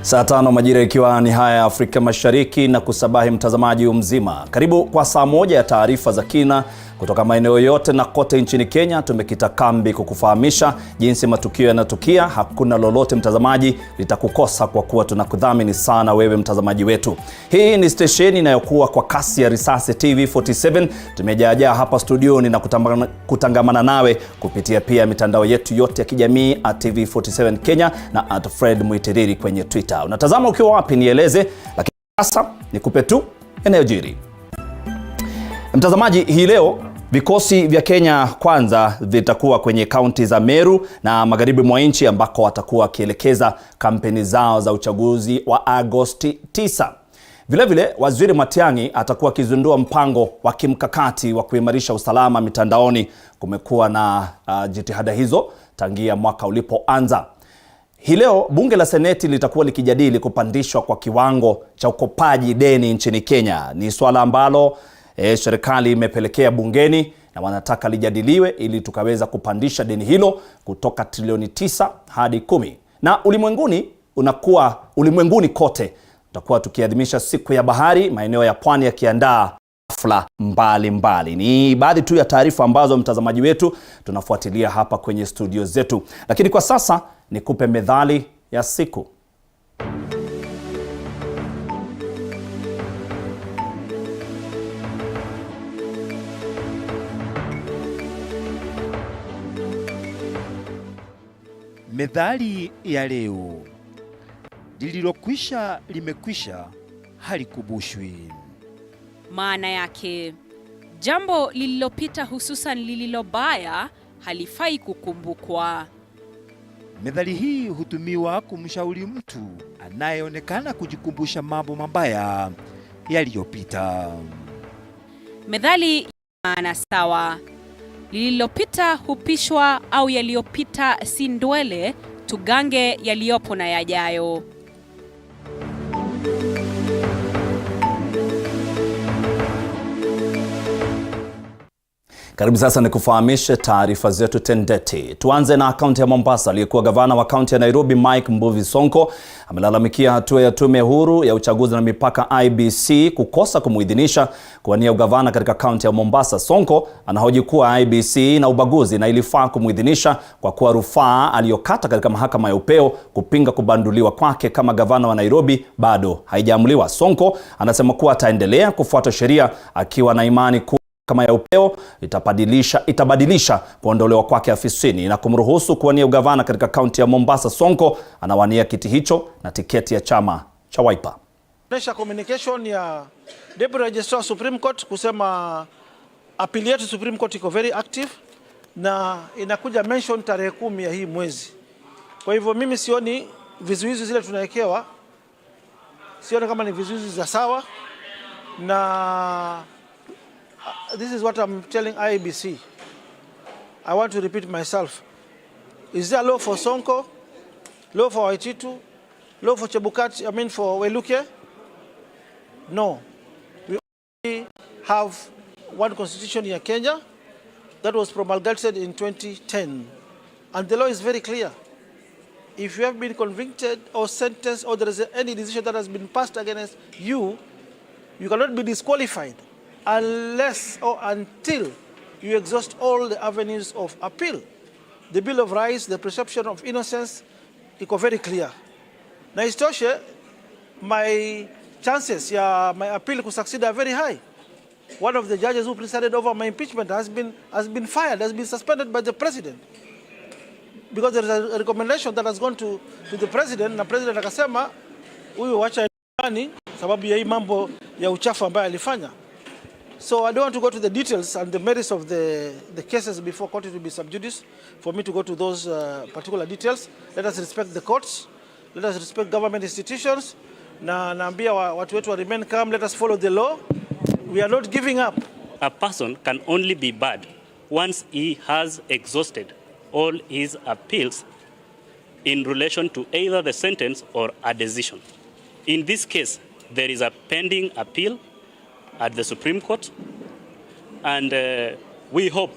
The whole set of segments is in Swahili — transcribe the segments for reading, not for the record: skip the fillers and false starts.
Saa 5 majira ikiwa ni haya ya Afrika Mashariki na kusabahi mtazamaji mzima. Karibu kwa saa moja ya taarifa za kina kutoka maeneo yote na kote nchini Kenya. Tumekita kambi kukufahamisha jinsi matukio yanatukia. Hakuna lolote mtazamaji litakukosa kwa kuwa tunakudhamini sana wewe mtazamaji wetu. Hii ni stesheni inayokuwa kwa kasi ya risasi TV47. Tumejaa hapa studioni na kutangamana nawe kupitia pia mitandao yetu yote ya kijamii @TV47 Kenya na @Fred Muitiriri kwenye Twitter. Unatazama ukiwa wapi nieleze, lakini sasa nikupe tu yanayojiri. Mtazamaji, hii leo vikosi vya Kenya Kwanza vitakuwa kwenye kaunti za Meru na magharibi mwa nchi ambako watakuwa wakielekeza kampeni zao za uchaguzi wa Agosti 9. Vilevile Waziri Matiang'i atakuwa akizindua mpango wa kimkakati wa kuimarisha usalama mitandaoni. Kumekuwa na jitihada hizo tangia mwaka ulipoanza. Hii leo bunge la Seneti litakuwa likijadili kupandishwa kwa kiwango cha ukopaji deni nchini Kenya. Ni swala ambalo serikali imepelekea bungeni na wanataka lijadiliwe ili tukaweza kupandisha deni hilo kutoka trilioni 9 hadi 10. Na ulimwenguni kote tutakuwa tukiadhimisha siku ya bahari, maeneo ya pwani yakiandaa hafla mbalimbali. Ni baadhi tu ya taarifa ambazo mtazamaji wetu tunafuatilia hapa kwenye studio zetu. Lakini kwa sasa nikupe methali ya siku. Methali ya leo: lililokwisha limekwisha, halikubushwi. Maana yake, jambo lililopita hususan lililobaya halifai kukumbukwa. Methali hii hutumiwa kumshauri mtu anayeonekana kujikumbusha mambo mabaya yaliyopita. Methali maana sawa: lililopita hupishwa, au yaliyopita si ndwele, tugange yaliyopo na yajayo. Karibu sasa nikufahamishe taarifa zetu tendeti. Tuanze na kaunti ya Mombasa. Aliyekuwa gavana wa kaunti ya Nairobi Mike Sonko amelalamikia hatua ya tume huru ya uchaguzi na mipaka IEBC kukosa kumuidhinisha kuwania ugavana katika kaunti ya Mombasa. Sonko anahoji kuwa IEBC na ubaguzi na ilifaa kumuidhinisha kwa kuwa rufaa aliyokata katika mahakama ya upeo kupinga kubanduliwa kwake kama gavana wa Nairobi bado haijaamuliwa. Sonko anasema kuwa ataendelea kufuata sheria, akiwa na imani kuwa kama ya upeo itabadilisha kuondolewa kwake afisini na kumruhusu kuwania ugavana katika kaunti ya Mombasa. Sonko anawania kiti hicho na tiketi ya chama cha Wiper. Nesha communication ya Deputy Registrar Supreme Court kusema appeal yetu Supreme Court iko very active na inakuja mention tarehe 10 ya hii mwezi. Kwa hivyo mimi sioni vizuizi zile tunawekewa, sioni kama ni vizuizi za sawa, na this is what I'm telling IEBC. I want to repeat myself. Is there a law for Sonko, law for Waititu, law for Chebukati, for Weluke? No. We only have one constitution in Kenya that was promulgated in 2010. And the law is very clear. If you have been convicted or sentenced, or there is any decision that has been passed against you, you cannot be disqualified unless or until you exhaust all the avenues of appeal. The Bill of Rights, the presumption of innocence, iko very clear. Na istoshe, my chances ya my appeal to succeed are very high. One of the judges who presided over my impeachment has been fired, has been suspended by the president, because there is a recommendation that has gone to the president, na president akasema huyu wacha ndani sababu ya hii mambo ya uchafu ambayo alifanya. So I don't want to go to the details and the merits of the cases before court to be sub judice, for me to go to those particular details. Let us respect the courts. Let us respect government institutions. Na naambia watu wetu wa remain calm. Let us follow the law. We are not giving up. A person can only be bad once he has exhausted all his appeals in relation to either the sentence or a decision. In this case, there is a pending appeal at the Supreme Court, and we hope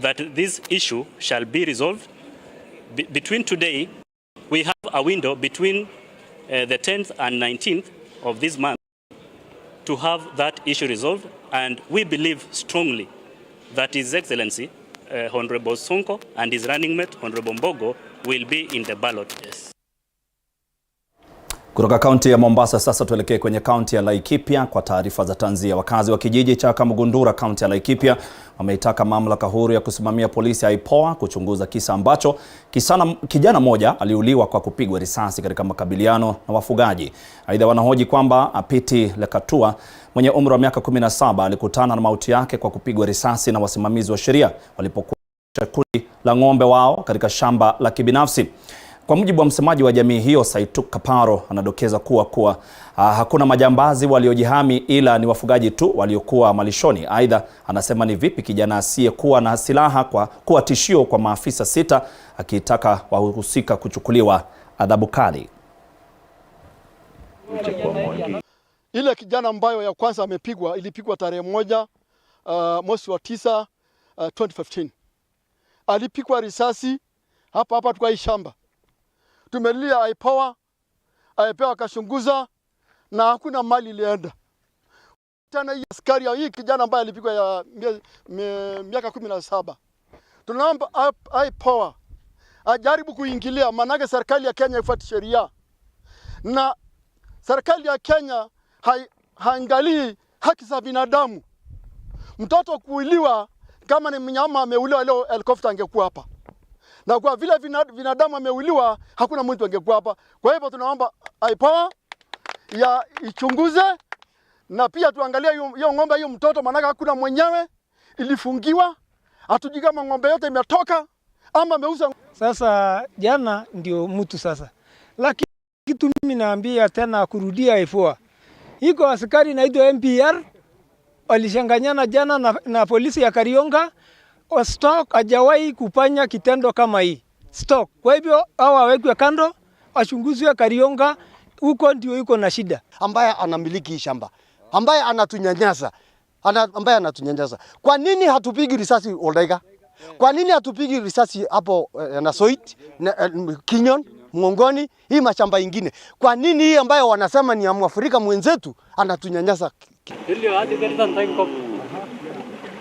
that this issue shall be resolved. Between today, we have a window between the 10th and 19th of this month to have that issue resolved, and we believe strongly that His Excellency Honorable Sonko and his running mate Honorable Mbogo will be in the ballot. Yes. Kutoka kaunti ya Mombasa sasa tuelekee kwenye kaunti ya Laikipia kwa taarifa za tanzia. Wakazi wa kijiji cha Kamugundura kaunti ya Laikipia wameitaka mamlaka huru ya kusimamia polisi IPOA kuchunguza kisa ambacho kijana mmoja aliuliwa kwa kupigwa risasi katika makabiliano na wafugaji. Aidha, wanahoji kwamba Apiti Lekatua mwenye umri wa miaka 17 alikutana na mauti yake kwa kupigwa risasi na wasimamizi wa sheria walipokuwa kundi la ng'ombe wao katika shamba la kibinafsi. Kwa mujibu wa msemaji wa jamii hiyo, Saituk Kaparo, anadokeza kuwa hakuna majambazi waliojihami ila ni wafugaji tu waliokuwa malishoni. Aidha, anasema ni vipi kijana asiyekuwa na silaha kwa kuwa tishio kwa maafisa 6, akitaka wahusika kuchukuliwa adhabu kali. Ile kijana ambayo ya kwanza amepigwa ilipigwa tarehe 1 mwezi wa 9 2015. Alipigwa risasi hapa tuka hii shamba. Tumelia IPOA akachunguza na hakuna mali ilienda. Tena hii askari hii kijana ambaye alipigwa ya miaka 17. Tunaomba IPOA ajaribu kuingilia, manake serikali ya Kenya ifuate sheria. Na serikali ya Kenya haangalii haki za binadamu. Mtoto kuuliwa, kama ni mnyama ameuliwa leo, helicopter angekuwa hapa. Na kwa vile binadamu ameuliwa, hakuna mtu angekuwa hapa. Kwa hivyo tunaomba IPOA ya ichunguze, na pia tuangalie hiyo ng'ombe, hiyo mtoto, maana hakuna mwenyewe, ilifungiwa. Hatujui kama ng'ombe yote imetoka ama ameuza. Sasa jana ndio mtu sasa. Lakini kitu mimi naambia tena kurudia IPOA. Iko askari naitwa MPR walishanganyana jana na polisi ya Karionga. Stock hajawahi kufanya kitendo kama hii. Stock. Kwa hivyo hao wawekwe kando, wachunguzwe Karionga, huko ndio yuko na shida. Ambaye anamiliki shamba, ambaye anatunyanyasa, Kwa nini hatupigi risasi Oldaiga? Kwa nini hatupigi risasi hapo na Soit, Kinyon, Mngongoni, hii mashamba ingine? Kwa nini hii ambayo wanasema ni ya Mwafrika mwenzetu anatunyanyasa?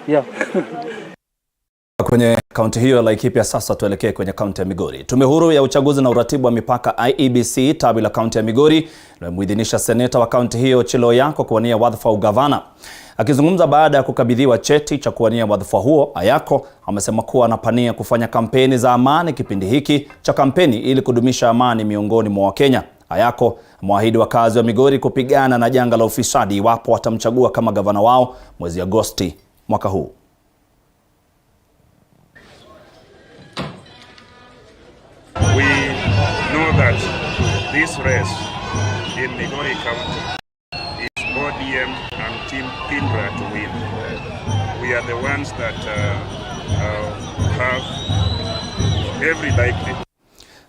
Yeah. Kwenye kaunti hiyo ya Laikipia sasa tuelekee kwenye kaunti ya Migori. Tume huru ya uchaguzi na uratibu wa mipaka IEBC tawi la kaunti ya Migori limeidhinisha seneta wa kaunti hiyo Chiloyako kuwania wadhifa wa ugavana. Akizungumza baada ya kukabidhiwa cheti cha kuwania wadhifa huo, Ayako amesema kuwa anapania kufanya kampeni za amani kipindi hiki cha kampeni ili kudumisha amani miongoni mwa Wakenya. Ayako amewaahidi wakazi wa Migori kupigana na janga la ufisadi iwapo watamchagua kama gavana wao mwezi Agosti mwaka huu. We know that this race in Migori County is ODM and Team Pindra to win. We are the ones that have every likelihood.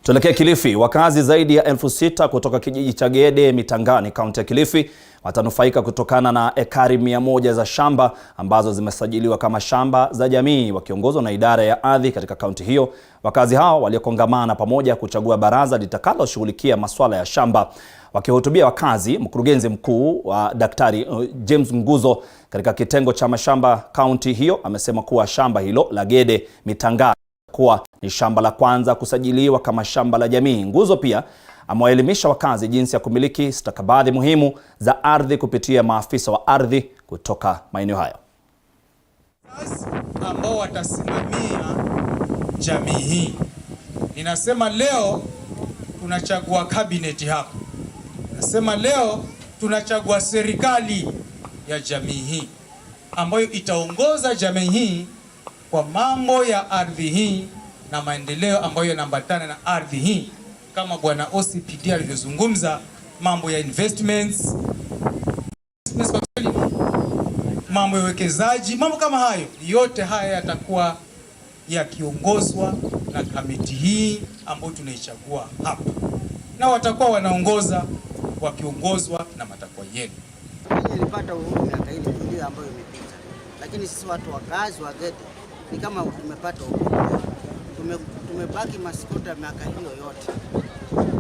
Tuelekee Kilifi. Wakazi zaidi ya 6,000 kutoka kijiji cha Gede Mitangani, kaunti ya Kilifi, watanufaika kutokana na ekari 100 za shamba ambazo zimesajiliwa kama shamba za jamii, wakiongozwa na idara ya ardhi katika kaunti hiyo. Wakazi hao waliokongamana pamoja kuchagua baraza litakaloshughulikia masuala ya shamba. Wakihutubia wakazi, mkurugenzi mkuu wa Daktari James Nguzo katika kitengo cha mashamba kaunti hiyo amesema kuwa shamba hilo la Gede Mitangani kuwa ni shamba la kwanza kusajiliwa kama shamba la jamii. Nguzo pia amewaelimisha wakazi jinsi ya kumiliki stakabadhi muhimu za ardhi kupitia maafisa wa ardhi kutoka maeneo hayo. Ambao watasimamia jamii hii. Ninasema leo tunachagua cabinet hapa. Nasema leo tunachagua serikali ya jamii hii ambayo itaongoza jamii hii kwa mambo ya ardhi hii na maendeleo ambayo yanaambatana na ardhi hii, kama bwana OCPD alivyozungumza, mambo ya investments, mambo ya uwekezaji, mambo kama hayo. Yote haya yatakuwa yakiongozwa na kamiti hii ambayo tunaichagua hapa, na watakuwa wanaongoza wakiongozwa na matakwa yenu. Nilipata uhuru miaka hii ndio ambayo imepita, lakini sisi watu wakazi wa Gede ni kama tumepata uhuru. Tumebaki masikota miaka hiyo yote.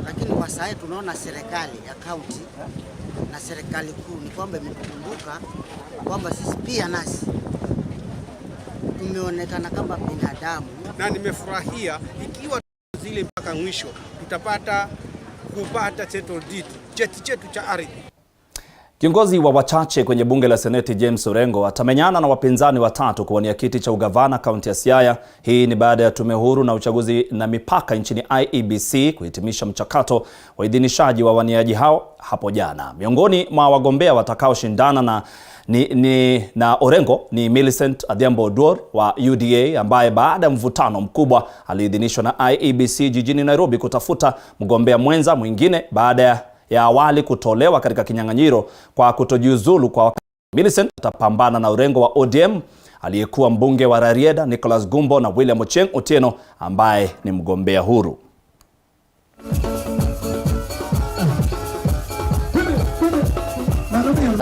lakini kwa sasa tunaona serikali ya kaunti na serikali kuu ni kwamba imekumbuka kwamba sisi pia nasi tumeonekana kama binadamu, na nimefurahia ikiwa zile mpaka mwisho tutapata kupata title deed, cheti chetu cha ardhi. Kiongozi wa wachache kwenye bunge la Seneti James Orengo atamenyana na wapinzani watatu kuwania kiti cha ugavana kaunti ya Siaya. Hii ni baada ya tume huru na uchaguzi na mipaka nchini IEBC kuhitimisha mchakato wa idhinishaji wa waniaji hao hapo jana. Miongoni mwa wagombea watakaoshindana na Orengo ni Millicent Adhiambo Oduor wa UDA, ambaye baada ya mvutano mkubwa aliidhinishwa na IEBC jijini Nairobi kutafuta mgombea mwenza mwingine baada ya awali kutolewa katika kinyang'anyiro kwa kutojiuzulu kwa wakati. Millicent atapambana na Orengo wa ODM, aliyekuwa mbunge wa Rarieda Nicholas Gumbo, na William Ocheng Otieno ambaye ni mgombea huru.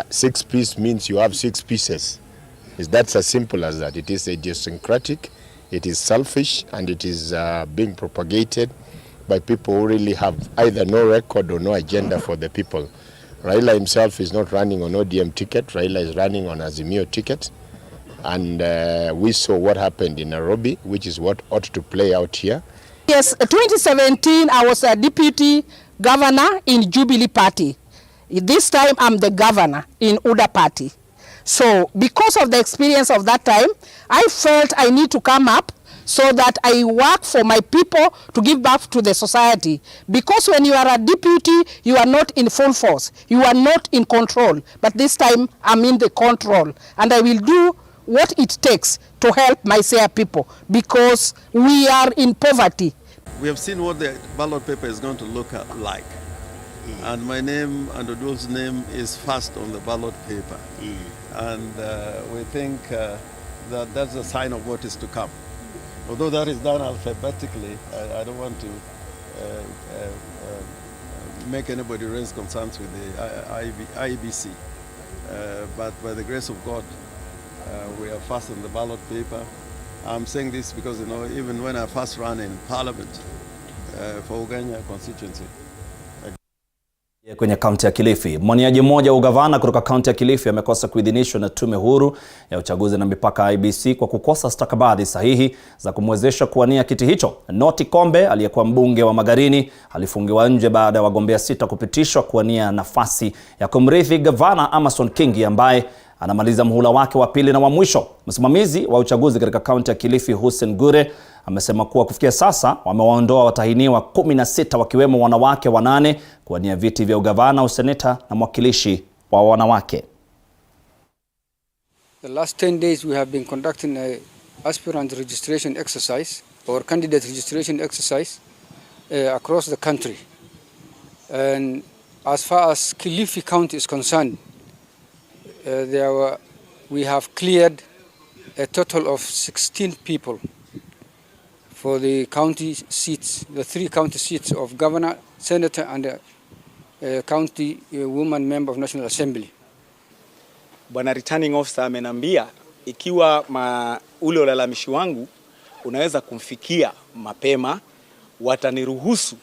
Six piece means you have six pieces. That's as simple as that. It is idiosyncratic, it is selfish, and it is being propagated by people who really have either no record or no agenda for the people. Raila himself is not running on ODM ticket. Raila is running on Azimio ticket. And we saw what happened in Nairobi, which is what ought to play out here. Yes, 2017 I was a deputy governor in Jubilee Party. This time I'm the governor in UDA Party. So because of the experience of that time, I felt I need to come up so that I work for my people to give back to the society. Because when you are a deputy, you are not in full force. You are not in control. But this time, I'm in the control. And I will do what it takes to help my Siaya people, because we are in poverty. We have seen what the ballot paper is going to look like. And my name and Odul's name is first on the ballot paper. And we think that that's a sign of what is to come. Although that is done alphabetically, I don't want to make anybody raise concerns with the IEBC. But by the grace of God, we are first on the ballot paper. I'm saying this because, you know, even when I first ran in Parliament for Ugenya constituency, kwenye kaunti ya Kilifi, mwaniaji mmoja wa ugavana kutoka kaunti ya Kilifi amekosa kuidhinishwa na tume huru ya uchaguzi na mipaka IEBC kwa kukosa stakabadhi sahihi za kumwezesha kuwania kiti hicho. Noti Kombe, aliyekuwa mbunge wa Magarini, alifungiwa nje baada ya wagombea 6 kupitishwa kuwania nafasi ya kumrithi gavana Amason Kingi ambaye anamaliza muhula wake wa pili na wa mwisho. Msimamizi wa uchaguzi katika kaunti ya Kilifi Hussein Gure amesema kuwa kufikia sasa wamewaondoa watahiniwa 16 wakiwemo wanawake 8 kuwania viti vya ugavana, useneta na mwakilishi wa wanawake. The last 10 days we have been conducting a aspirant registration exercise or candidate registration exercise across the country. And as far as Kilifi County is concerned, we have cleared a total of 16 people for the county seats, the 3 county seats of governor, senator, and a county woman member of National Assembly. Bwana returning officer amenambia ikiwa ule ulalamishi wangu unaweza kumfikia mapema, wataniruhusu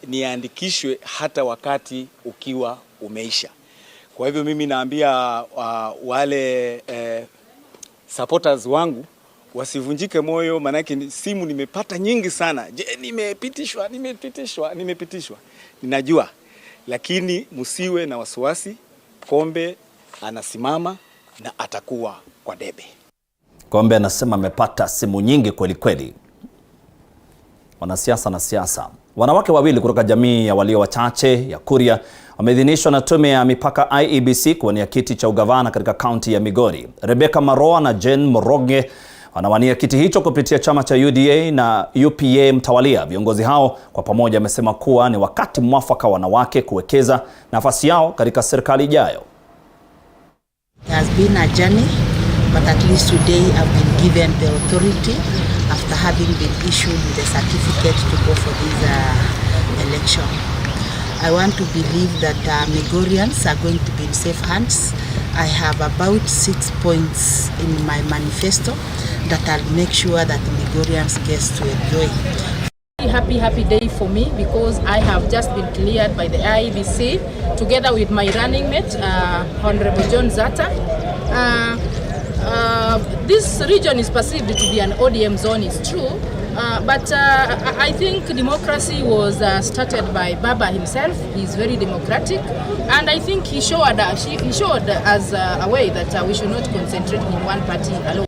niandikishwe hata wakati ukiwa umeisha. Kwa hivyo mimi naambia wale supporters wangu wasivunjike moyo, manake simu nimepata nyingi sana. Je, nimepitishwa. Ninajua, lakini msiwe na wasiwasi. Kombe anasimama na atakuwa kwa debe. Kombe anasema amepata simu nyingi kweli kweli. Wanasiasa na siasa. Wanawake wawili kutoka jamii ya walio wachache ya Kuria wameidhinishwa na tume ya mipaka IEBC kuwania kiti cha ugavana katika kaunti ya Migori. Rebecca Maroa na Jen Moroge wanawania kiti hicho kupitia chama cha UDA na UPA mtawalia. Viongozi hao kwa pamoja wamesema kuwa ni wakati mwafaka wanawake kuwekeza nafasi yao katika serikali ijayo. It has been a journey, but at least today I've been given the authority after having been issued with a certificate to go for this election. I want to believe that Migorians are going to be in safe hands. I have about 6 points in my manifesto that I'll make sure that Migorians get to enjoy. happy day for me because I have just been cleared by the IEBC together with my running mate, Honorable John Zata. This region is perceived to be an ODM zone, it's true, but I think democracy was started by BAMBA himself. He's very democratic, and I think he showed us a way that we should not concentrate in one party alone.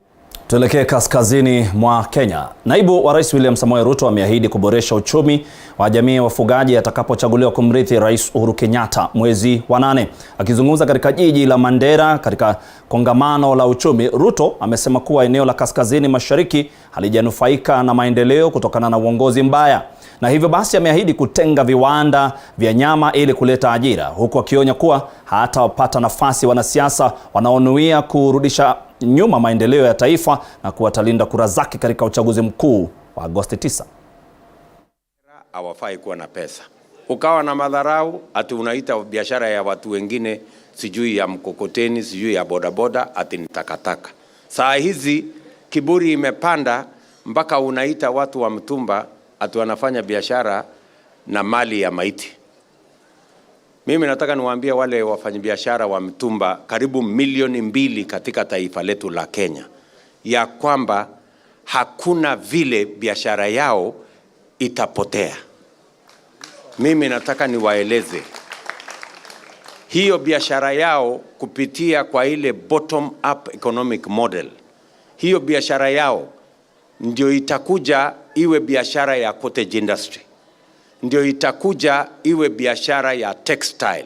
Tuelekee kaskazini mwa Kenya. Naibu wa Rais William Samoei Ruto ameahidi kuboresha uchumi wa jamii ya wafugaji atakapochaguliwa kumrithi Rais Uhuru Kenyatta mwezi wa 8. Akizungumza katika jiji la Mandera katika kongamano la uchumi, Ruto amesema kuwa eneo la kaskazini mashariki halijanufaika na maendeleo kutokana na uongozi mbaya. Na hivyo basi ameahidi kutenga viwanda vya nyama ili kuleta ajira, huku akionya kuwa hatawapata nafasi wanasiasa wanaonuia kurudisha nyuma maendeleo ya taifa na kuwatalinda kura zake katika uchaguzi mkuu wa Agosti 9. Hawafai kuwa na pesa. Ukawa na madharau, ati unaita biashara ya watu wengine, sijui ya mkokoteni, sijui ya bodaboda, ati ni takataka. Saa hizi kiburi imepanda mpaka unaita watu wa mtumba ati wanafanya biashara na mali ya maiti. Mimi nataka niwaambie wale wafanyabiashara wa mtumba karibu milioni 2 katika taifa letu la Kenya ya kwamba hakuna vile biashara yao itapotea. Mimi nataka niwaeleze hiyo biashara yao kupitia kwa ile bottom up economic model. Hiyo biashara yao ndio itakuja iwe biashara ya cottage industry. Ndio itakuja iwe biashara ya textile.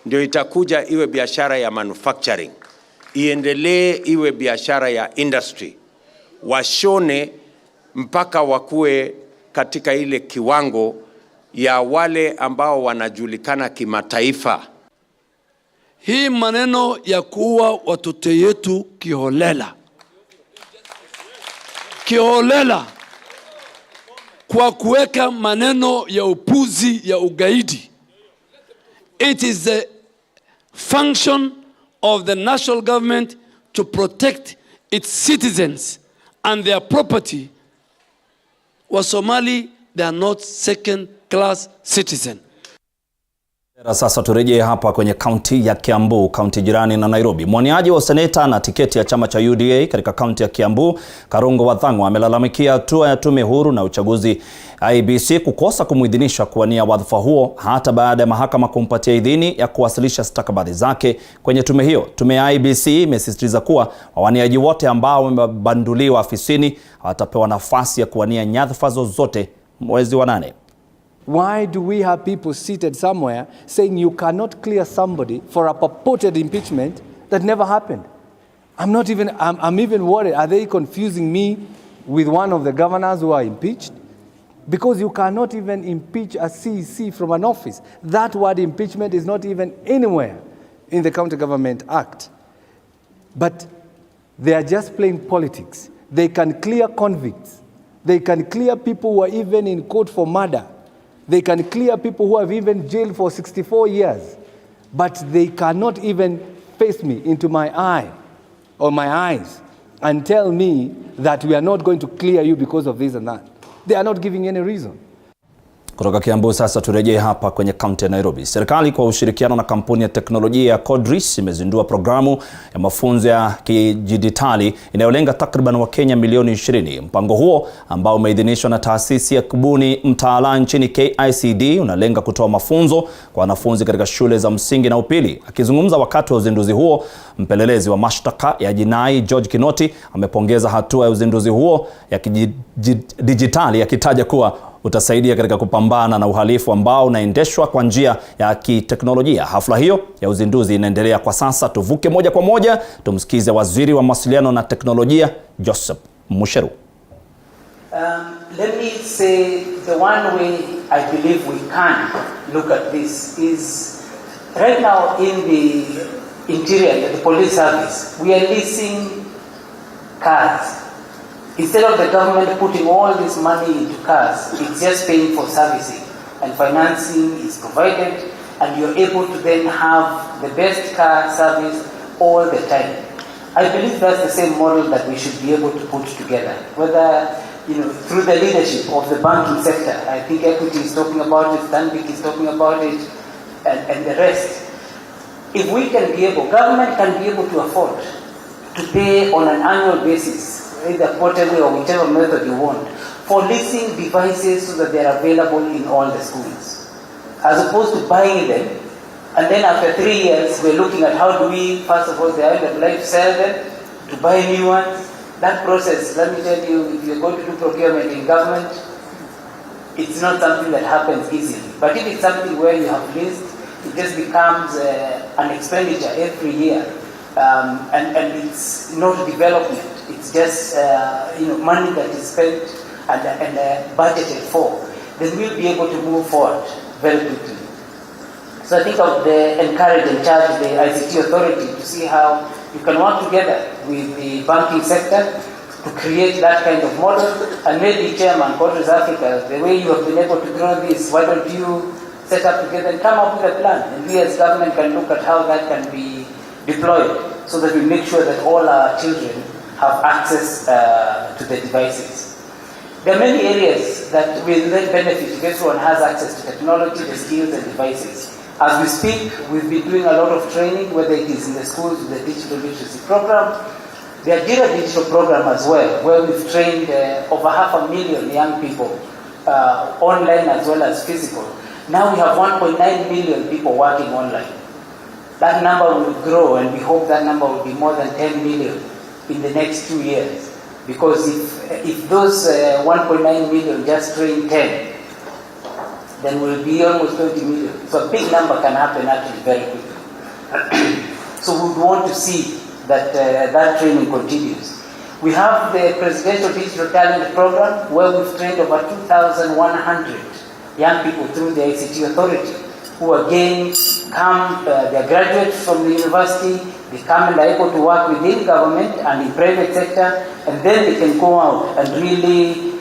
Ndio itakuja iwe biashara ya manufacturing. Iendelee iwe biashara ya industry. Washone mpaka wakue katika ile kiwango ya wale ambao wanajulikana kimataifa. Hii maneno ya kuua watoto yetu kiholela kwa kuweka maneno ya upuzi ya ugaidi. It is the function of the national government to protect its citizens and their property. Wa Somali, they are not second class citizen. Sasa turejee hapa kwenye kaunti ya Kiambu, kaunti jirani na Nairobi. Mwaniaji wa seneta na tiketi ya chama cha UDA katika kaunti ya Kiambu, Karungo Wathang'wa, amelalamikia hatua ya tume huru na uchaguzi IEBC kukosa kumuidhinisha kuwania wadhifa huo hata baada ya mahakama kumpatia idhini ya kuwasilisha stakabadhi zake kwenye tume hiyo. Tume ya IEBC imesisitiza kuwa wawaniaji wote ambao wamebanduliwa afisini watapewa nafasi ya kuwania nyadhifa zozote mwezi wa 8. Why do we have people seated somewhere saying you cannot clear somebody for a purported impeachment that never happened? I'm even worried. Are they confusing me with one of the governors who are impeached? Because you cannot even impeach a CEC from an office. That word impeachment is not even anywhere in the County Government Act. But they are just playing politics. They can clear convicts. They can clear people who are even in court for murder. They can clear people who have even jailed for 64 years. But they cannot even face me into my eye or my eyes and tell me that we are not going to clear you because of this and that. They are not giving any reason. Kutoka Kiambu sasa turejee hapa kwenye kaunti ya Nairobi. Serikali kwa ushirikiano na kampuni ya teknolojia ya Codris imezindua programu ya mafunzo ya kidijitali inayolenga takriban Wakenya milioni 20. Mpango huo ambao umeidhinishwa na taasisi ya kubuni mtaala nchini KICD unalenga kutoa mafunzo kwa wanafunzi katika shule za msingi na upili. Akizungumza wakati wa uzinduzi huo, mpelelezi wa mashtaka ya jinai George Kinoti amepongeza hatua ya uzinduzi huo ya kidijitali akitaja kuwa utasaidia katika kupambana na uhalifu ambao unaendeshwa kwa njia ya kiteknolojia. Hafla hiyo ya uzinduzi inaendelea kwa sasa. Tuvuke moja kwa moja tumsikize waziri wa mawasiliano na teknolojia Joseph Musheru. Let me say the one way I believe we can look at this is right now in the interior, the police service, we are leasing cars. Instead of the government putting all this money into cars, it's just paying for servicing and financing is provided, and you're able to then have the best car service all the time. I believe that's the same model that we should be able to put together. Whether through the leadership of the banking sector. I think Equity is talking about it, Stanbic is talking about it, and the rest. If we can be able, government can be able to afford to pay on an annual basis, either quarterly or whichever method you want, for leasing devices so that they are available in all the schools, as opposed to buying them, and then after 3 years we're looking at how do we, first of all, the end of life, sell them, to buy new ones. That process, let me tell you, if you're going to do procurement in government, it's not something that happens easily. But if it's something where you have leased, it just becomes an expenditure every year, and it's not development. It's just money that is spent and budgeted for. Then we'll be able to move forward very quickly. So I think I would encourage and charge the ICT authority to see how you can work together with the banking sector to create that kind of model. And maybe, Chairman, Quarters Africa, the way you have been able to grow this, why don't you set up together and come up with a plan? And we as government can look at how that can be deployed so that we make sure that all our children have access to the devices. There are many areas that will then benefit if everyone has access to technology, the skills and devices. As we speak, we've been doing a lot of training, whether it is in the schools with the digital literacy program, the Ajira digital program as well, where we've trained over 500,000 young people, online as well as physical. Now we have 1.9 million people working online. That number will grow, and we hope that number will be more than 10 million in the next 2 years. Because if those 1.9 million just train 10, then we'll be almost 20 million. So a big number can happen actually very quickly. So we would want to see that that training continues. We have the Presidential Digital Talent Program, where we've trained over 2,100 young people through the ICT Authority, who again come, they're graduates from the university, they come and are able to work within government and in private sector, and then they can go out and really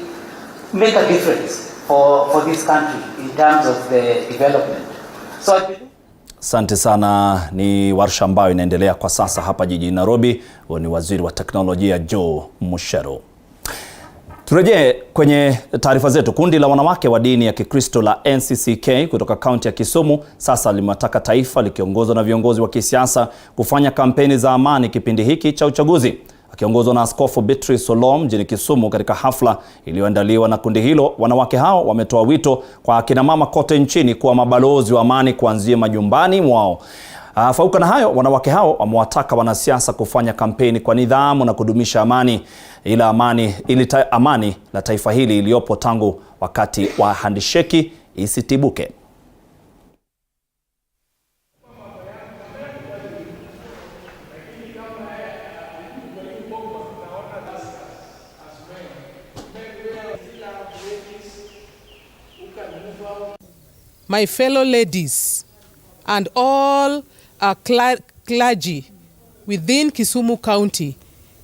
make a difference for this country in terms of the development. So I believe... Asante sana. Ni warsha ambayo inaendelea kwa sasa hapa jijini Nairobi. Huyo ni Waziri wa Teknolojia Joe Mucheru. Turejee kwenye taarifa zetu. Kundi la wanawake wa dini ya Kikristo la NCCK kutoka kaunti ya Kisumu sasa limetaka taifa likiongozwa na viongozi wa kisiasa kufanya kampeni za amani kipindi hiki cha uchaguzi. Akiongozwa na Askofu Beatrice Solom mjini Kisumu katika hafla iliyoandaliwa na kundi hilo, wanawake hao wametoa wito kwa akina mama kote nchini kuwa mabalozi wa amani kuanzia majumbani mwao. Fauka na hayo, wanawake hao wamewataka wanasiasa kufanya kampeni kwa nidhamu na kudumisha amani, amani la taifa hili iliyopo tangu wakati wa handisheki isitibuke. My fellow ladies and all our clergy within Kisumu County,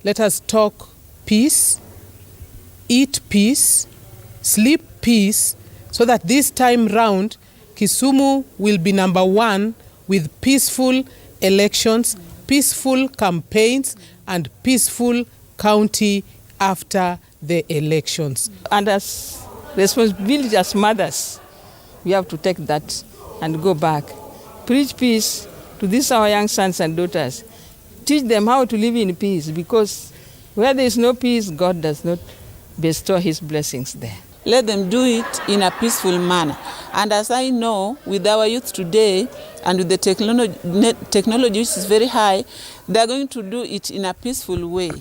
let us talk peace, eat peace, sleep peace, so that this time round Kisumu will be number one with peaceful elections, peaceful campaigns, and peaceful county after the elections. And as responsibility as mothers, we have to take that and go back. Preach peace to these our young sons and daughters. Teach them how to live in peace, because where there is no peace, God does not bestow his blessings there. Let them do it in a peaceful manner. And as I know, with our youth today and with the technology which is very high, they are going to do it in a peaceful way.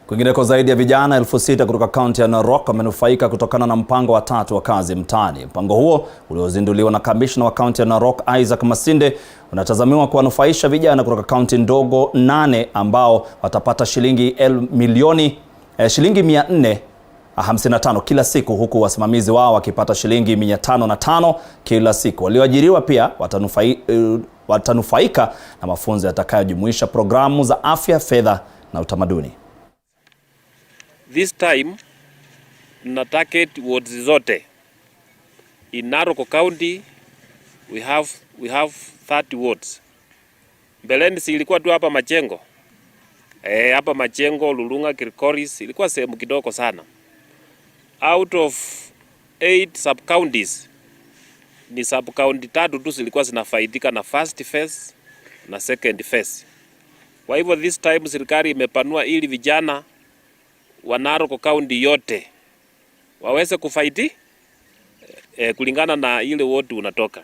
Kwingineko, zaidi ya vijana 6,000 kutoka kaunti ya Narok wamenufaika kutokana na mpango wa 3 wa kazi mtaani. Mpango huo uliozinduliwa na kamishna wa kaunti ya Narok Isaac Masinde unatazamiwa kuwanufaisha vijana kutoka kaunti ndogo 8 ambao watapata shilingi 455 kila siku, huku wasimamizi wao wakipata shilingi 505 kila siku. Walioajiriwa pia watanufaika na mafunzo yatakayojumuisha programu za afya, fedha na utamaduni. This time, na target wards zote. In Narok County, we have 30 wards. Mbeleni si ilikuwa tu hapa Majengo. Hapa Majengo, Lulunga, Kirikoris, ilikuwa sehemu kidogo sana. out of 8 sub-counties, ni sub-county 3 tu zilikuwa zinafaidika na first phase na second phase. Kwa hivyo this time serikali imepanua ili vijana wa Narok County yote waweze kufaidi kulingana na ile ward unatoka.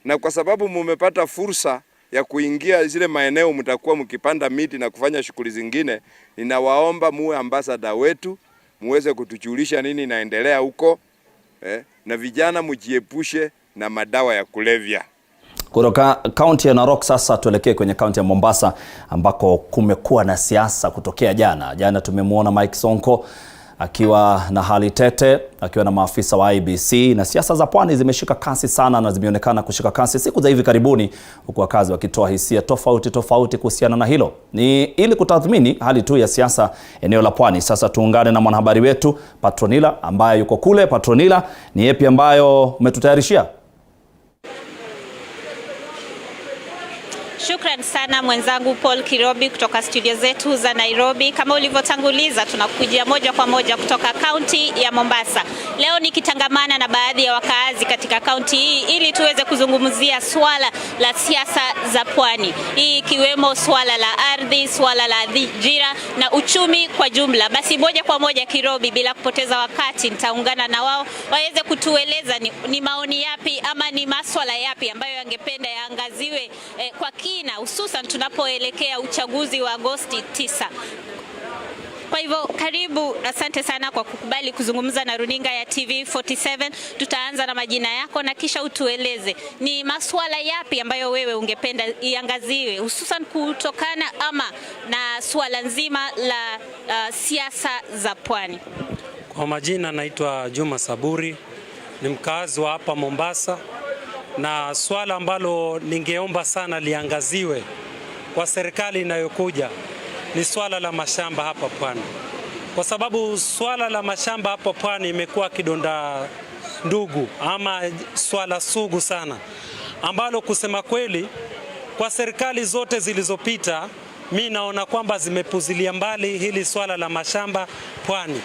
Na kwa sababu mumepata fursa ya kuingia zile maeneo mtakuwa mkipanda miti na kufanya shughuli zingine, ninawaomba muwe ambassador wetu, muweze kutujulisha nini inaendelea huko, na vijana mjiepushe na madawa ya kulevya. Kutoka kaunti ya Narok sasa tuelekee kwenye kaunti ya Mombasa ambako kumekuwa na siasa kutokea jana. Jana tumemwona Mike Sonko akiwa na hali tete, akiwa na maafisa wa IBC, na siasa za pwani zimeshika kasi sana na zimeonekana kushika kasi siku za hivi karibuni, huku wakazi wakitoa hisia tofauti kuhusiana na hilo. Ni ili kutathmini hali tu ya siasa eneo la pwani. Sasa tuungane na mwanahabari wetu Patronila ambaye yuko kule. Patronila, ni yapi ambayo umetutayarishia? Shukran sana mwenzangu Paul Kirobi kutoka studio zetu za Nairobi. Kama ulivyotanguliza, tunakujia moja kwa moja kutoka kaunti ya Mombasa. Leo nikitangamana na baadhi ya wakaazi katika kaunti hii ili tuweze kuzungumzia swala la siasa za pwani. Hii ikiwemo swala la ardhi, swala la ajira na uchumi kwa jumla. Basi moja kwa moja Kirobi, bila kupoteza wakati, nitaungana na wao waweze kutueleza ni maoni yapi ama ni maswala yapi ambayo yangependa yaangaziwe kwa kina, hususan tunapoelekea uchaguzi wa Agosti 9. Kwa hivyo karibu, asante sana kwa kukubali kuzungumza na runinga ya TV47. Tutaanza na majina yako na kisha utueleze ni masuala yapi ambayo wewe ungependa iangaziwe, hususan kutokana ama na swala nzima la siasa za pwani. Kwa majina naitwa Juma Saburi, ni mkazi wa hapa Mombasa, na swala ambalo ningeomba sana liangaziwe kwa serikali inayokuja ni swala la mashamba hapa pwani. Kwa sababu swala la mashamba hapa pwani imekuwa kidonda ndugu ama swala sugu sana, ambalo kusema kweli kwa serikali zote zilizopita mimi naona kwamba zimepuzilia mbali hili swala la mashamba pwani.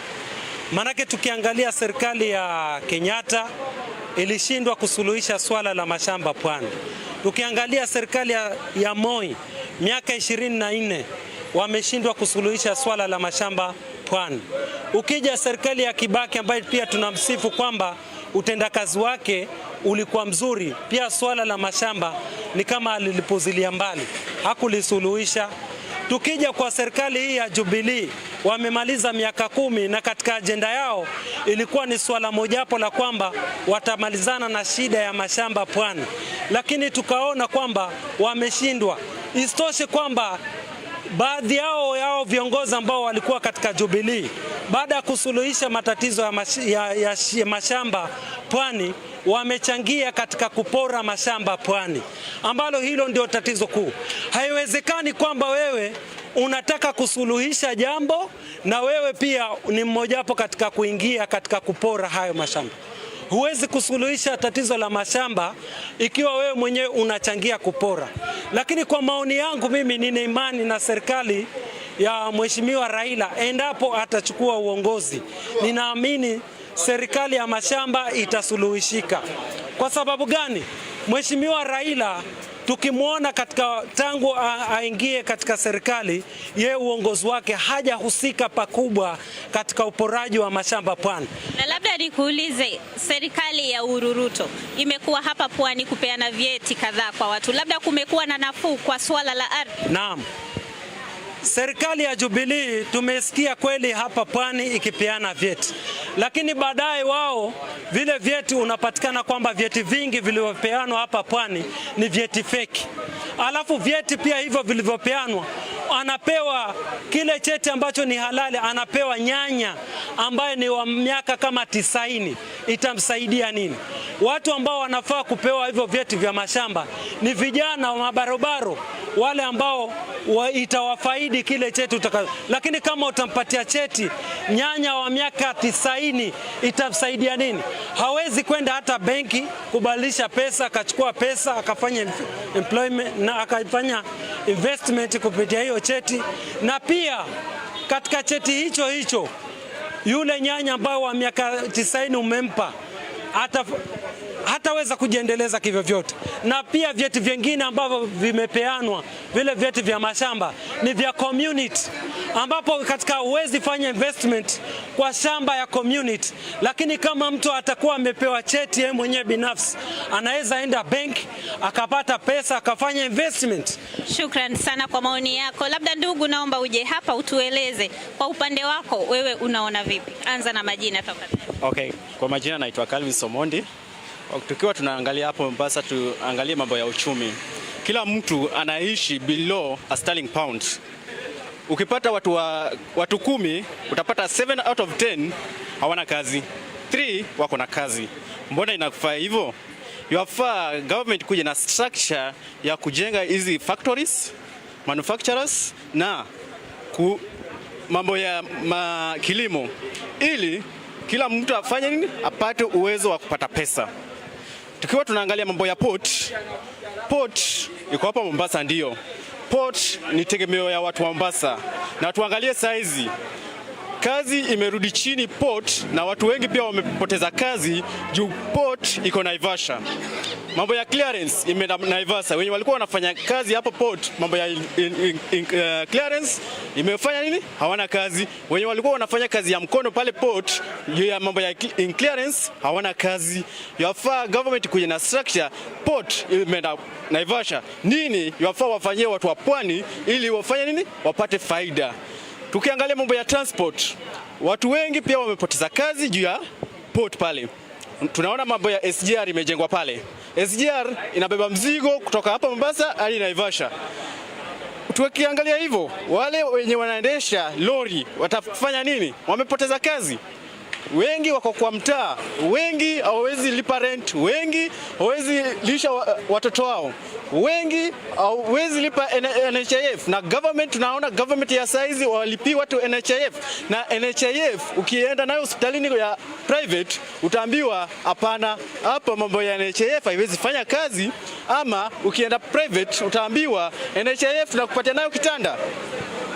Manake tukiangalia serikali ya Kenyatta ilishindwa kusuluhisha swala la mashamba pwani. Tukiangalia serikali ya Moi miaka 24 wameshindwa kusuluhisha swala la mashamba pwani. Ukija serikali ya Kibaki ambayo pia tunamsifu kwamba utendakazi wake ulikuwa mzuri, pia swala la mashamba ni kama alilipuzilia mbali, hakulisuluhisha. Tukija kwa serikali hii ya Jubilee, wamemaliza miaka 10 na katika ajenda yao ilikuwa ni swala mojawapo la kwamba watamalizana na shida ya mashamba pwani, lakini tukaona kwamba wameshindwa. Isitoshe kwamba baadhi yao viongozi ambao walikuwa katika Jubilee, baada ya kusuluhisha matatizo ya mashamba pwani, wamechangia katika kupora mashamba pwani, ambalo hilo ndio tatizo kuu. Haiwezekani kwamba wewe unataka kusuluhisha jambo na wewe pia ni mmojawapo katika kuingia katika kupora hayo mashamba. Huwezi kusuluhisha tatizo la mashamba ikiwa wewe mwenyewe unachangia kupora. Lakini kwa maoni yangu mimi nina imani na serikali ya Mheshimiwa Raila, endapo atachukua uongozi, ninaamini serikali ya mashamba itasuluhishika. Kwa sababu gani? Mheshimiwa Raila tukimwona katika tangu aingie katika serikali, yeye uongozi wake hajahusika pakubwa katika uporaji wa mashamba pwani. Na labda nikuulize, serikali ya Ururuto imekuwa hapa pwani kupeana vyeti kadhaa kwa watu, labda kumekuwa na nafuu kwa swala la ardhi? Naam. Serikali ya Jubilee tumesikia kweli hapa pwani ikipeana vyeti, lakini baadaye wao vile vyeti unapatikana kwamba vyeti vingi vilivyopeanwa hapa pwani ni vyeti feki. Alafu vyeti pia hivyo vilivyopeanwa, anapewa kile cheti ambacho ni halali, anapewa nyanya ambaye ni wa miaka kama 90. Itamsaidia nini? Watu ambao wanafaa kupewa hivyo vyeti vya mashamba ni vijana wa mabarobaro, wale ambao itawafaidi kile cheti utakacho. Lakini kama utampatia cheti nyanya wa miaka 90, itamsaidia nini? Hawezi kwenda hata benki kubadilisha pesa, akachukua pesa akafanya employment na akafanya investment kupitia hiyo cheti. Na pia katika cheti hicho yule nyanya ambayo wa miaka 90 umempa hataweza kujiendeleza kivyo vyote. Na pia vyeti vingine ambavyo vimepeanwa, vile vyeti vya mashamba ni vya community, ambapo katika uwezi fanya investment kwa shamba ya community, lakini kama mtu atakuwa amepewa cheti yeye mwenyewe binafsi, anaweza enda bank akapata pesa akafanya investment. Shukran sana kwa maoni yako. Labda ndugu, naomba uje hapa utueleze kwa upande wako wewe unaona vipi? Anza na majina tafadhali. Okay, kwa majina naitwa Calvin Somondi. Tukiwa tunaangalia hapo Mombasa, tuangalie mambo ya uchumi. Kila mtu anaishi below a sterling pound. Ukipata watu 10, utapata 7 out of 10 hawana kazi. 3 wako na kazi. Mbona inakufaa hivyo? Yafaa government kuja na structure ya kujenga hizi factories, manufacturers na mambo ya kilimo, ili kila mtu afanye nini? Apate uwezo wa kupata pesa. Tukiwa tunaangalia mambo ya port iko hapa Mombasa, ndio. Port ni tegemeo ya watu wa Mombasa. Na tuangalie saizi, kazi imerudi chini port, na watu wengi pia wamepoteza kazi juu port iko Naivasha. Mambo ya clearance imeenda Naivasha. Wenye walikuwa wanafanya kazi hapo port, mambo ya clearance imefanya nini? Hawana kazi. Wenye walikuwa wanafanya kazi ya mkono pale port, ya mambo ya clearance hawana kazi. Yafaa government kuja na structure, port imeenda Naivasha. Nini yafaa wafanyie watu wa pwani ili wafanye nini? Wapate faida. Tukiangalia mambo ya transport, watu wengi pia wamepoteza kazi juu ya port pale. Tunaona mambo ya SGR imejengwa pale. SGR inabeba mzigo kutoka hapa Mombasa hadi Naivasha. Tukiangalia hivyo, wale wenye wanaendesha lori watafanya nini? Wamepoteza kazi. Wengi wako kwa mtaa, wengi hawawezi lipa rent, wengi hawawezi lisha watoto wao, wengi hawawezi lipa NHIF. Na government, tunaona government ya saizi walipi watu NHIF. Na NHIF ukienda nayo hospitalini ya private utaambiwa hapana, hapa mambo ya NHIF haiwezi fanya kazi. Ama ukienda private utaambiwa NHIF tunakupatia nayo kitanda.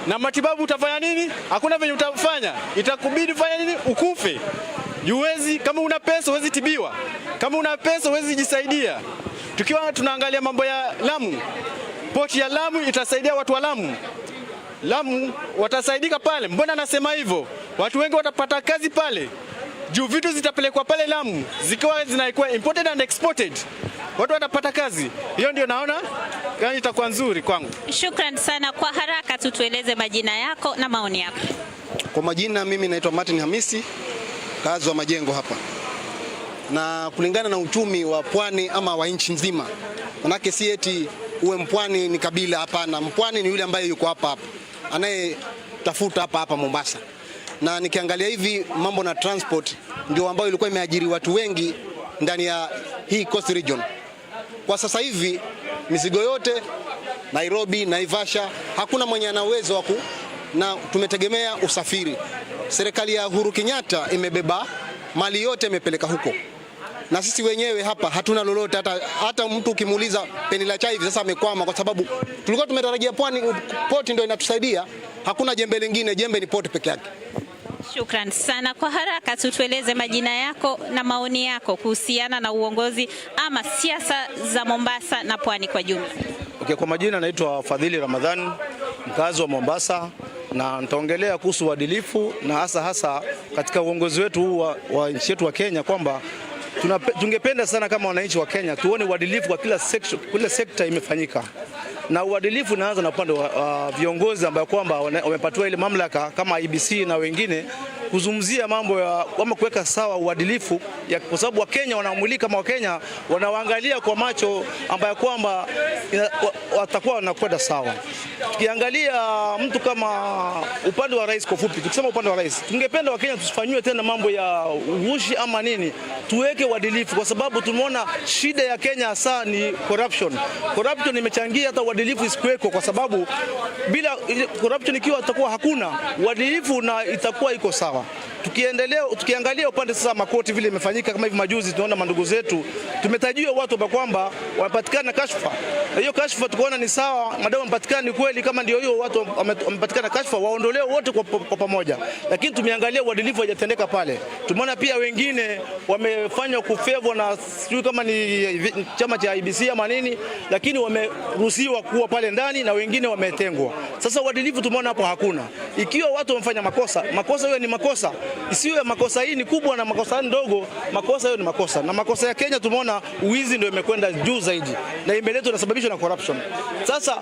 Na matibabu utafanya nini? Hakuna venye utafanya. Itakubidi fanya nini? Ukufe. Huwezi, kama una pesa huwezi tibiwa. Kama una pesa huwezi jisaidia. Tukiwa tunaangalia mambo ya Lamu, port ya Lamu itasaidia watu wa Lamu. Lamu watasaidika pale. Mbona nasema hivyo? Watu wengi watapata kazi pale. Juu vitu zitapelekwa pale Lamu, zikiwa zinaikuwa imported and exported. Watu watapata kazi. Hiyo ndio naona gani itakuwa nzuri kwangu. Shukran sana. Kwa haraka tutueleze majina yako na maoni yako. Kwa majina, mimi naitwa Martin Hamisi, kazi wa majengo hapa. Na kulingana na uchumi wa pwani ama wa nchi nzima, manake si eti uwe mpwani ni kabila, hapana. Mpwani ni yule ambaye yuko hapa anayetafuta hapa Mombasa. Na nikiangalia hivi mambo na transport ndio ambayo ilikuwa imeajiri watu wengi ndani ya hii coast region. Kwa sasa hivi mizigo yote Nairobi, Naivasha, hakuna mwenye ana uwezo na tumetegemea usafiri. Serikali ya Uhuru Kenyatta imebeba mali yote, imepeleka huko. Na sisi wenyewe hapa hatuna lolote, hata mtu ukimuuliza peni la chai hivi sasa amekwama, kwa sababu tulikuwa tumetarajia pwani port ndio inatusaidia. Hakuna jembe lingine, jembe ni port peke yake. Shukran sana. Kwa haraka tutueleze majina yako na maoni yako kuhusiana na uongozi ama siasa za Mombasa na pwani kwa jumla. Okay, kwa majina naitwa Fadhili Ramadhan, mkazi wa Mombasa, na nitaongelea kuhusu uadilifu na hasa katika uongozi wetu huu wa nchi yetu wa Kenya, kwamba tungependa sana kama wananchi wa Kenya tuone uadilifu kwa kila sekta imefanyika. Na uadilifu unaanza na upande wa viongozi ambao kwamba wamepatiwa ile mamlaka kama IBC na wengine kuzungumzia mambo ya kama kuweka sawa uadilifu, kwa sababu Wakenya wanaamulika, kama Wakenya wanawaangalia kwa macho ambayo kwamba watakuwa wanakwenda sawa. Tukiangalia mtu kama upande wa rais, kwa fupi tukisema upande wa rais, tungependa Wakenya tusifanywe tena mambo ya ugushi ama nini, tuweke uadilifu, kwa sababu tumeona shida ya Kenya hasa ni corruption. Corruption imechangia hata uadilifu isikuweko, kwa sababu bila corruption ikiwa itakuwa hakuna uadilifu na itakuwa iko sawa. Tukiangalia upande sasa makoti vile imefanyika kama hivi majuzi, tunaona mandugu zetu tumetajiwa watu kwamba wamepatikana kashfa. Na hiyo kashfa tukaona ni sawa, madamu wamepatikana ni kweli, kama ndio hiyo watu wamepatikana kashfa waondolewe wote kwa pamoja. Lakini tumeangalia uadilifu hajatendeka pale. Tumeona pia wengine wamefanywa kufavor na sijui kama ni chama cha IBC ama nini, lakini wameruhusiwa kuwa pale ndani na wengine wametengwa. Sasa uadilifu tumeona hapo hakuna. Ikiwa watu wamefanya makosa hiyo ni makosa. Isiwe makosa hii ni kubwa na makosa ndogo, makosa hiyo ni makosa. Na makosa ya Kenya tumeona uwizi ndio imekwenda juu zaidi na imeletwa na sababishwa na corruption. Sasa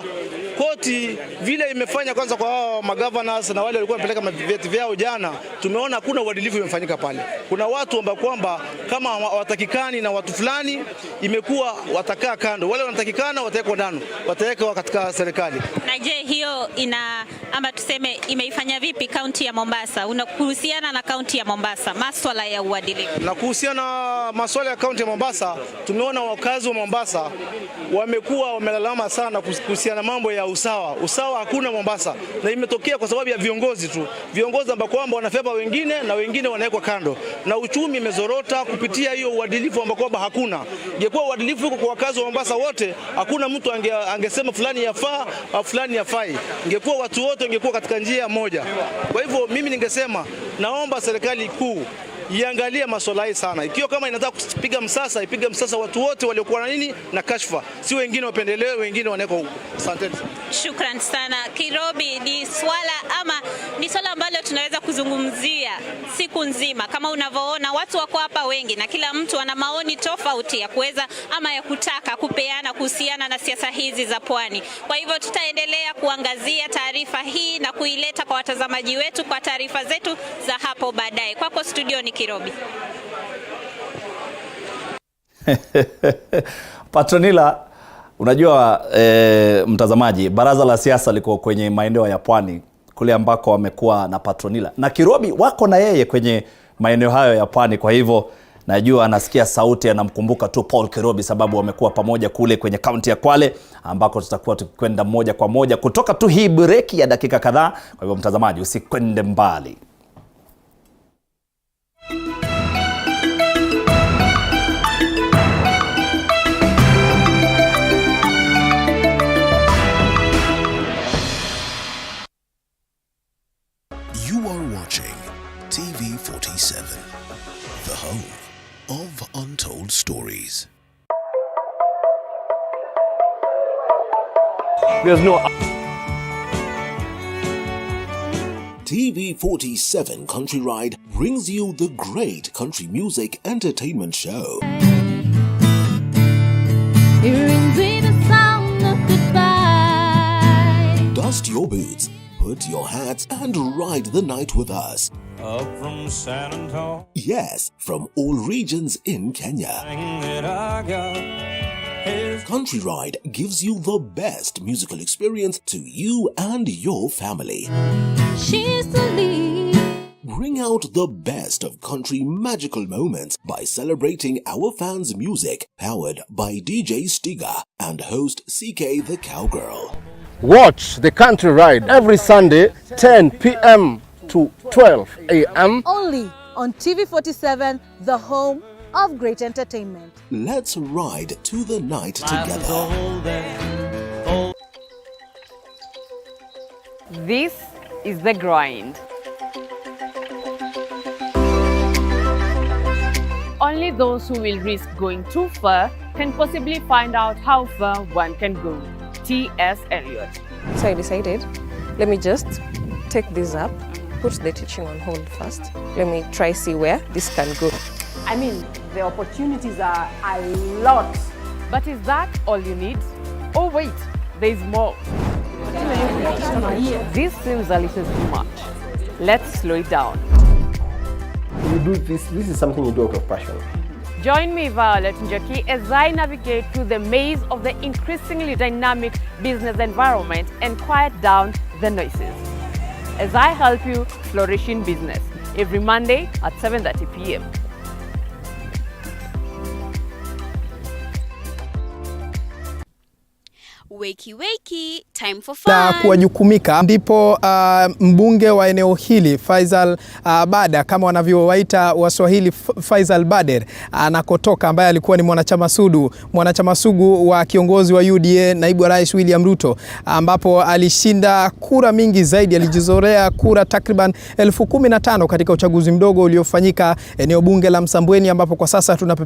koti vile imefanya kwanza kwa hao magovernors na wale walikuwa wamepeleka vyeti vyao jana, tumeona hakuna uadilifu umefanyika pale. Kuna watu ambao kwamba kama hawatakikani na watu fulani imekuwa watakaa kando, wale wanatakikana watawekwa ndani, watawekwa katika serikali. Na je, hiyo ama tuseme imeifanya vipi kaunti ya Mombasa? Unakuhusiana na kaunti ya Mombasa masuala ya uadilifu? Na kuhusiana na masuala ya kaunti ya Mombasa, tumeona wakazi wa Mombasa wamekuwa wamelalama sana kuhusiana na mambo ya usawa. Usawa hakuna Mombasa, na imetokea kwa sababu ya viongozi tu. Viongozi ambao kwamba wanafeva wengine na wengine wanawekwa kando. Na uchumi imezorota kupitia hiyo uadilifu ambao kwamba hakuna. Ingekuwa uadilifu uko kwa wakazi wa Mombasa wote, hakuna mtu angesema fulani yafaa au fulani yafai. Ingekuwa watu wote ingekuwa katika njia moja. Kwa hivyo mimi ningesema naomba serikali kuu iangalie masuala haya sana. Ikiwa kama inataka kupiga msasa, ipige msasa watu wote waliokuwa na nini na kashfa. Si wengine wapendelewe, wengine wanaweka huko. Asante. Shukrani sana. Kirobi, ni swala ambalo tunaweza kuzungumzia siku nzima. Kama unavyoona watu wako hapa wengi na kila mtu ana maoni tofauti ya kuweza ama ya kutaka kupeana kuhusiana na siasa hizi za pwani. Kwa hivyo tutaendelea kuangazia taarifa hii na kuileta kwa watazamaji wetu kwa taarifa zetu za hapo baadaye. Kwako studio ni Kirobi. Patronila, unajua mtazamaji, baraza la siasa liko kwenye maeneo ya pwani kule ambako wamekuwa na Patronila. Na Kirobi wako na yeye kwenye maeneo hayo ya pwani, kwa hivyo najua anasikia sauti, anamkumbuka tu Paul Kirobi sababu wamekuwa pamoja kule kwenye kaunti ya Kwale ambako tutakuwa tukikwenda moja kwa moja kutoka tu hii breki ya dakika kadhaa. Kwa hivyo mtazamaji, usikwende mbali. TV47, the home of untold stories. There's no TV47 Country Ride brings you the great country music entertainment show. The sound of goodbye. Dust your boots, put your hats, and ride the night with us. Up from San Antonio. Yes, from all regions in Kenya. Country Ride gives you the best musical experience to you and your family. She's the lead. Bring out the best of country magical moments by celebrating our fans' music, powered by DJ Stiga and host CK the Cowgirl. Watch the Country Ride every Sunday, 10 p.m. to 12 a.m. only on TV47, the home of great entertainment. Let's ride to the night together. This is The Grind. Only those who will risk going too far can possibly find out how far one can go. T.S. Eliot. So I decided, let me just take this up, put the teaching on hold first. Let me try see where this can go. I mean, the opportunities are a lot. But is that all you need? Oh wait, there's more. This seems a little too much. Let's slow it down. You do this is something you do out of passion. Join me, Violet Njoki, as I navigate through the maze of the increasingly dynamic business environment and quiet down the noises. As I help you flourish in business, every Monday at 7:30 p.m. Wakey wakey, time for na fun. kuwajukumika ndipo mbunge wa eneo hili Faisal Bada, kama wanavyowaita Waswahili Faisal Bader, anakotoka, ambaye alikuwa ni mwanachama sugu wa kiongozi wa UDA naibu wa rais William Ruto, ambapo alishinda kura mingi zaidi, alijizorea kura takriban 15,000 katika uchaguzi mdogo uliofanyika eneo bunge la Msambweni, ambapo kwa sasa